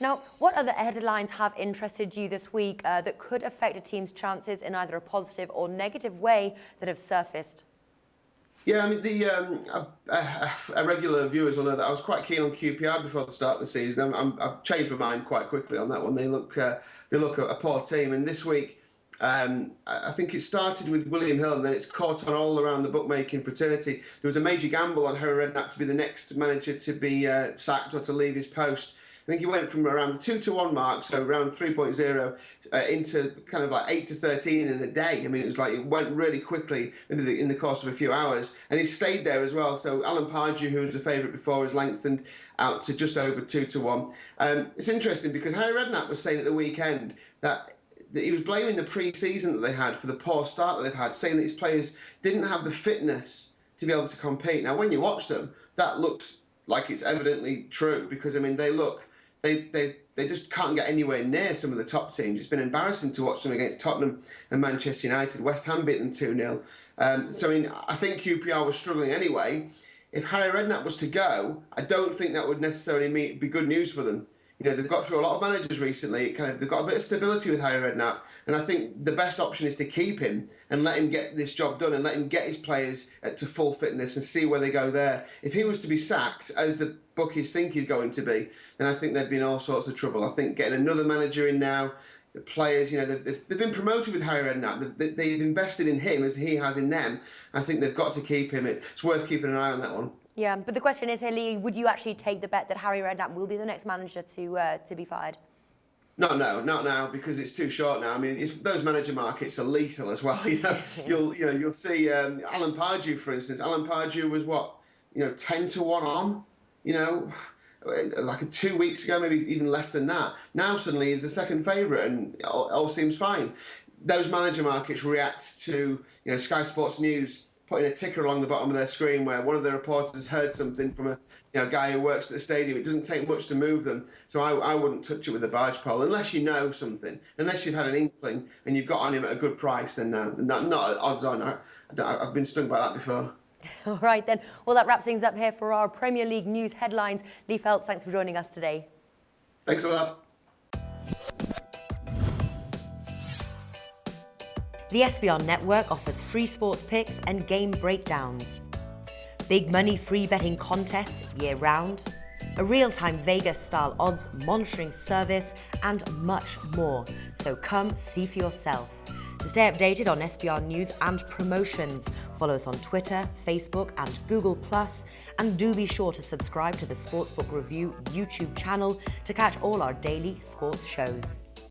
Now, what other headlines have interested you this week that could affect a team's chances in either a positive or negative way that have surfaced? Yeah, I mean, regular viewers will know that I was quite keen on QPR before the start of the season. I've changed my mind quite quickly on that one. They look a poor team, and this week, I think it started with William Hill, and then it's caught on all around the bookmaking fraternity. There was a major gamble on Harry Redknapp to be the next manager to be sacked or to leave his post. I think he went from around the 2-1 mark, so around 3.0, into kind of like 8-13 in a day. I mean, it was like it went really quickly in the course of a few hours, and he stayed there as well. So Alan Pardew, who was a favourite before, has lengthened out to just over 2-1. It's interesting because Harry Redknapp was saying at the weekend that he was blaming the pre-season that they had for the poor start that they've had, saying that his players didn't have the fitness to be able to compete. Now, when you watch them, that looks like it's evidently true, because I mean, they just can't get anywhere near some of the top teams. It's been embarrassing to watch them against Tottenham and Manchester United. West Ham beat them 2-0. So, I mean, I think QPR was struggling anyway. If Harry Redknapp was to go, I don't think that would necessarily be good news for them. You know, they've got through a lot of managers recently. They've got a bit of stability with Harry Redknapp, and I think the best option is to keep him and let him get this job done and let him get his players to full fitness and see where they go there. If he was to be sacked, as the bookies think he's going to be, then I think they'd be in all sorts of trouble. I think getting another manager in now, the players, you know, they've been promoted with Harry Redknapp. They've invested in him as he has in them. I think they've got to keep him. It's worth keeping an eye on that one. Yeah, but the question is, Lee, would you actually take the bet that Harry Redknapp will be the next manager to be fired? No, not now, because it's too short now. I mean, those manager markets are lethal as well. You know, you'll see Alan Pardew, for instance. Alan Pardew was what, 10-1 on. You know, like 2 weeks ago, maybe even less than that. Now suddenly he's the second favourite, and all seems fine. Those manager markets react to Sky Sports News putting a ticker along the bottom of their screen where one of the reporters has heard something from a guy who works at the stadium. It doesn't take much to move them, so I wouldn't touch it with a barge pole unless you know something, unless you've had an inkling and you've got on him at a good price. Then not odds on. I've been stung by that before. All right then. Well, that wraps things up here for our Premier League news headlines. Lee Phelps, thanks for joining us today. Thanks a lot. The SBR network offers free sports picks and game breakdowns, big money free betting contests year-round, a real-time Vegas-style odds monitoring service, and much more. So come see for yourself. To stay updated on SBR news and promotions, follow us on Twitter, Facebook, and Google+, and do be sure to subscribe to the Sportsbook Review YouTube channel to catch all our daily sports shows.